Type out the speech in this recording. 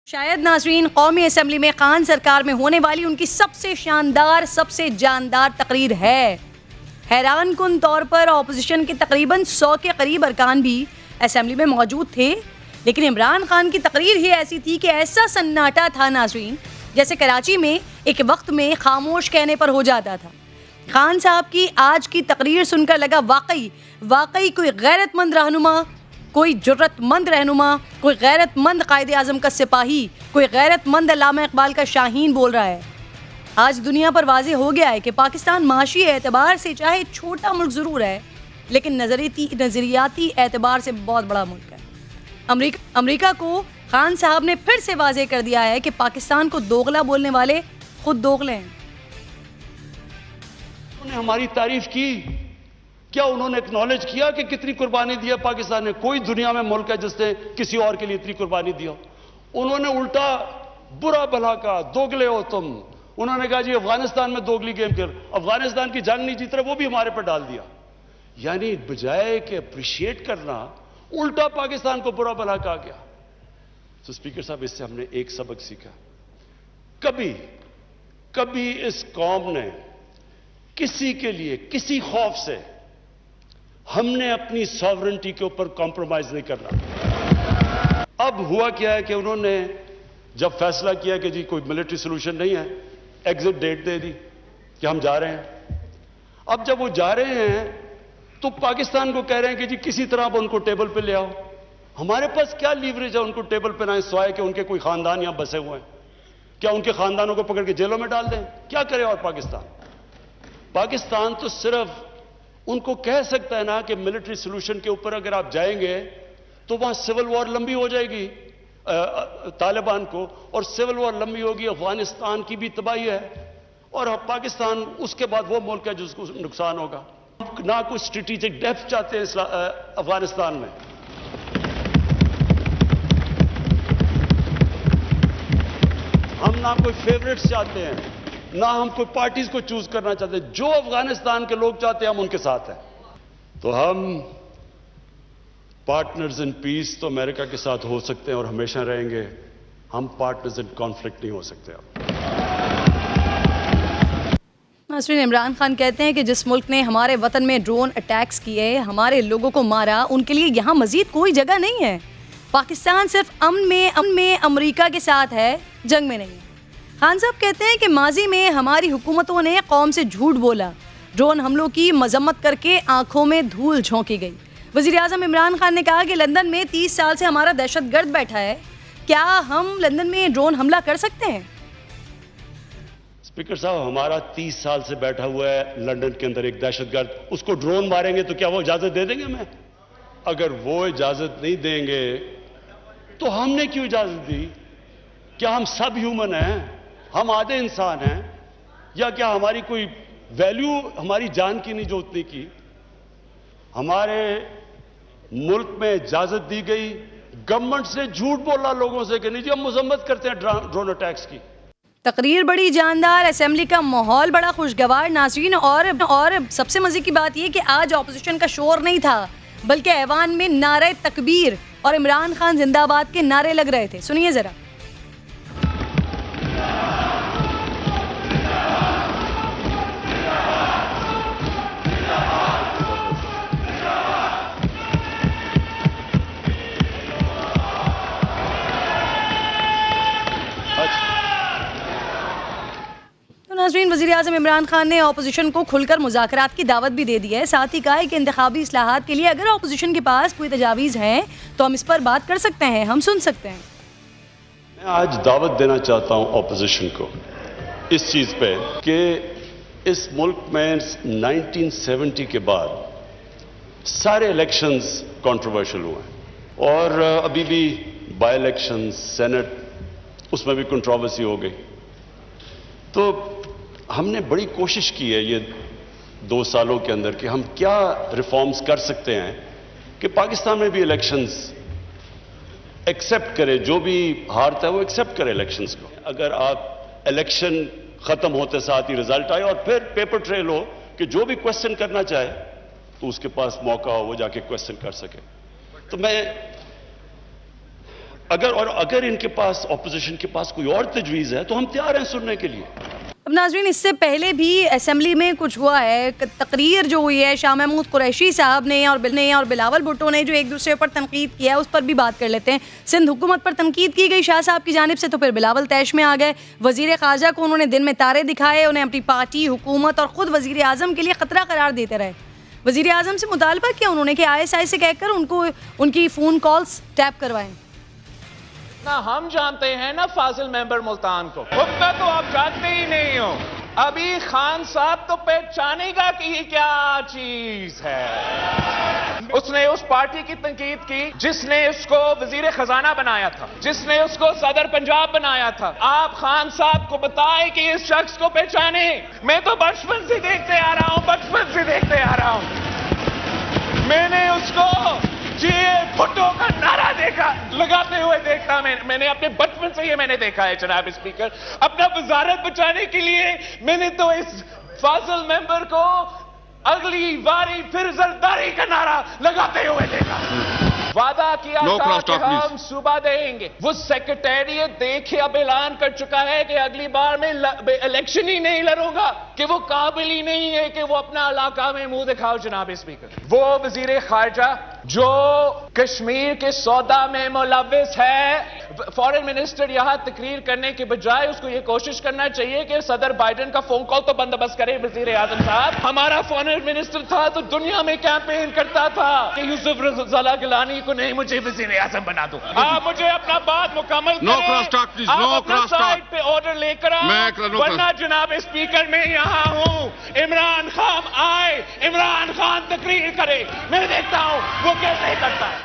شاید ناظرین قومی اسمبلی میں خان سرکار میں ہونے والی ان کی سب سے شاندار سب سے جاندار تقریر ہے۔ حیران کن طور پر اپوزیشن کے تقریباً 100 کے قریب ارکان بھی اسمبلی میں موجود تھے، لیکن عمران خان کی تقریر ہی ایسی تھی کہ ایسا سناٹا تھا ناظرین جیسے کراچی میں ایک وقت میں خاموش کہنے پر ہو جاتا تھا۔ خان صاحب کی آج کی تقریر سن کر لگا واقعی کوئی غیرت مند رہنما، کوئی جرت مند رہنما، کوئی غیرت مند قائد اعظم کا سپاہی، کوئی غیرت مند علامہ اقبال کا شاہین بول رہا ہے۔ آج دنیا پر واضح ہو گیا ہے کہ پاکستان معاشی اعتبار سے چاہے چھوٹا ملک ضرور ہے، لیکن نظریاتی اعتبار سے بہت بڑا ملک ہے۔ امریکہ کو خان صاحب نے پھر سے واضح کر دیا ہے کہ پاکستان کو دوغلا بولنے والے خود دوغلے ہیں۔ انہوں نے ہماری تعریف کی، کیا انہوں نے اکنالج کیا کہ کتنی قربانی دیا پاکستان نے؟ کوئی دنیا میں ملک ہے جس نے کسی اور کے لیے اتنی قربانی دیا؟ انہوں نے الٹا برا بھلا کہا، دوگلے ہو تم۔ انہوں نے کہا جی افغانستان میں دوگلی گیم کر، افغانستان کی جنگ نہیں جیت رہا، وہ بھی ہمارے پر ڈال دیا۔ یعنی بجائے کہ اپریشیٹ کرنا، الٹا پاکستان کو برا بھلا کہا گیا۔ تو اسپیکر صاحب، اس سے ہم نے ایک سبق سیکھا، کبھی اس قوم نے کسی کے لیے کسی خوف سے ہم نے اپنی ساورنٹی کے اوپر کمپرومائز نہیں کرنا۔ اب ہوا کیا ہے کہ انہوں نے جب فیصلہ کیا کہ جی کوئی ملٹری سولوشن نہیں ہے، ایگزٹ ڈیٹ دے دی کہ ہم جا رہے ہیں۔ اب جب وہ جا رہے ہیں تو پاکستان کو کہہ رہے ہیں کہ جی کسی طرح اب ان کو ٹیبل پہ لے آؤ۔ ہمارے پاس کیا لیوریج ہے ان کو ٹیبل پہ لائیں سوائے کہ ان کے کوئی خاندان یہاں بسے ہوئے ہیں؟ کیا ان کے خاندانوں کو پکڑ کے جیلوں میں ڈال دیں؟ کیا کرے اور پاکستان تو صرف ان کو کہہ سکتا ہے نا کہ ملٹری سولوشن کے اوپر اگر آپ جائیں گے تو وہاں سول وار لمبی ہو جائے گی طالبان کو، اور سول وار لمبی ہوگی، افغانستان کی بھی تباہی ہے، اور پاکستان اس کے بعد وہ ملک ہے جس کو نقصان ہوگا۔ نہ کوئی اسٹریٹجک ڈیپتھ چاہتے ہیں افغانستان میں۔ ہم نہ کوئی فیوریٹس چاہتے ہیں، نہ ہم کوئی پارٹیز کو چوز کرنا چاہتے ہیں۔ جو افغانستان کے لوگ چاہتے ہیں ہم ان کے ساتھ ہیں۔ تو ہم پارٹنرز ان پیس تو امریکہ کے ساتھ ہو سکتے ہیں اور ہمیشہ رہیں گے، ہم پارٹنرز ان کانفلکٹ نہیں ہو سکتے۔ ناظرین، عمران خان کہتے ہیں کہ جس ملک نے ہمارے وطن میں ڈرون اٹیکس کیے، ہمارے لوگوں کو مارا، ان کے لیے یہاں مزید کوئی جگہ نہیں ہے۔ پاکستان صرف امن میں امریکہ کے ساتھ ہے، جنگ میں نہیں ہے۔ خان صاحب کہتے ہیں کہ ماضی میں ہماری حکومتوں نے قوم سے جھوٹ بولا، ڈرون حملوں کی مذمت کر کے آنکھوں میں دھول جھونکی گئی۔ وزیر اعظم عمران خان نے کہا کہ لندن میں 30 سال سے ہمارا دہشت گرد بیٹھا ہے، کیا ہم لندن میں ڈرون حملہ کر سکتے ہیں؟ اسپیکر صاحب، ہمارا 30 سال سے بیٹھا ہوا ہے لندن کے اندر ایک دہشت گرد، اس کو ڈرون ماریں گے تو کیا وہ اجازت دے دیں گے ہمیں؟ اگر وہ اجازت نہیں دیں گے تو ہم نے کیوں اجازت دی؟ کیا ہم سب ہیومن ہیں؟ ہم آدھے انسان ہیں؟ یا کیا ہماری کوئی ویلیو ہماری جان کی نہیں جو اتنی کی؟ ہمارے ملک میں اجازت دی گئی، گورنمنٹ سے جھوٹ بولا لوگوں سے کہ نہیں جی ہم مذمت کرتے ہیں ڈرون اٹیکس کی۔ تقریر بڑی جاندار، اسمبلی کا ماحول بڑا خوشگوار ناظرین، اور سب سے مزے کی بات یہ کہ آج اپوزیشن کا شور نہیں تھا، بلکہ ایوان میں نعرہ تکبیر اور عمران خان زندہ باد کے نعرے لگ رہے تھے۔ سنیے ذرا۔ ناظرین، وزیر اعظم عمران خان نے اپوزیشن کو کھل کر مذاکرات کی دعوت بھی دے دی ہے، ساتھ ہی کہا ہے کہ انتخابی اصلاحات کے لیے اگر اپوزیشن کے پاس کوئی تجاویز ہیں تو ہم اس پر بات کر سکتے ہیں، ہم سن سکتے ہیں۔ میں آج دعوت دینا چاہتا ہوں اپوزیشن کو اس چیز پہ کہ اس ملک میں 1970 کے بعد سارے الیکشنز کنٹروورشل ہوئے ہیں، اور ابھی بھی بائی الیکشن سینٹ اس میں بھی کنٹروورسی ہو گئی۔ تو ہم نے بڑی کوشش کی ہے یہ 2 سالوں کے اندر کہ ہم کیا ریفارمز کر سکتے ہیں کہ پاکستان میں بھی الیکشنز ایکسیپٹ کرے، جو بھی ہارتا ہے وہ ایکسیپٹ کرے الیکشنز کو۔ اگر آپ الیکشن ختم ہوتے ساتھ ہی رزلٹ آئے اور پھر پیپر ٹریل ہو کہ جو بھی کوشچن کرنا چاہے تو اس کے پاس موقع ہو وہ جا کے کوشچن کر سکے۔ تو میں اگر ان کے پاس اپوزیشن کے پاس کوئی اور تجویز ہے تو ہم تیار ہیں سننے کے لیے. اب ناظرین اس سے پہلے بھی اسمبلی میں کچھ ہوا ہے، تقریر جو ہوئی ہے شاہ محمود قریشی صاحب نے اور بلاول بھٹو نے جو ایک دوسرے پر تنقید کیا ہے، اس پر بھی بات کر لیتے ہیں. سندھ حکومت پر تنقید کی گئی شاہ صاحب کی جانب سے، تو پھر بلاول طیش میں آ گئے. وزیر خارجہ کو انہوں نے دن میں تارے دکھائے، انہیں اپنی پارٹی، حکومت اور خود وزیر اعظم کے لیے خطرہ قرار دیتے رہے. وزیر اعظم سے مطالبہ کیا انہوں نے کہ ISI سے کہہ کر ان کی فون کالز ٹیپ کروائیں. نہ ہم جانتے ہیں نہ فاضل ممبر ملتان کو، اتنا تو آپ جانتے ہی نہیں ہو. ابھی خان صاحب تو پہچانے گا کہ یہ کیا چیز ہے. اس نے اس پارٹی کی تنقید کی جس نے اس کو وزیر خزانہ بنایا تھا، جس نے اس کو صدر پنجاب بنایا تھا. آپ خان صاحب کو بتائیں کہ اس شخص کو پہچانے. میں تو بچپن سے دیکھتے آ رہا ہوں، میں نے اس کو بھٹو کا نعرہ لگاتے ہوئے دیکھا. میں نے اپنے بچپن سے میں نے دیکھا ہے جناب اسپیکر. اپنا وزارت بچانے کے لیے میں نے تو اس فاضل ممبر کو اگلی باری پھر زرداری کا نعرہ لگاتے ہوئے دیکھا. وعدہ کیا تھا کہ ہم صوبہ دیں گے. وہ سیکرٹیریٹ دیکھے اب اعلان کر چکا ہے کہ اگلی بار میں الیکشن ہی نہیں لڑوں گا، کہ وہ قابل ہی نہیں ہے کہ وہ اپنا علاقہ میں منہ دکھاؤ. جناب اسپیکر، وہ وزیر خارجہ جو کشمیر کے سودا میں ملوث ہے، فارن منسٹر یہاں تقریر کرنے کے بجائے اس کو یہ کوشش کرنا چاہیے کہ صدر بائیڈن کا فون کال تو بندوبست کرے. وزیر اعظم صاحب، ہمارا فارن منسٹر تھا تو دنیا میں کیمپین کرتا تھا کہ یوسف رضا گیلانی کو نہیں، مجھے وزیر اعظم بنا دو. آپ مجھے اپنا بات مکمل کریں. آپ اپنا سائٹ پہ آرڈر لے کر آؤ، ورنہ جناب اسپیکر میں یہاں ہوں. عمران خان آئے، عمران خان تقریر کرے، میں دیکھتا ہوں وہ کیسے کرتا ہے.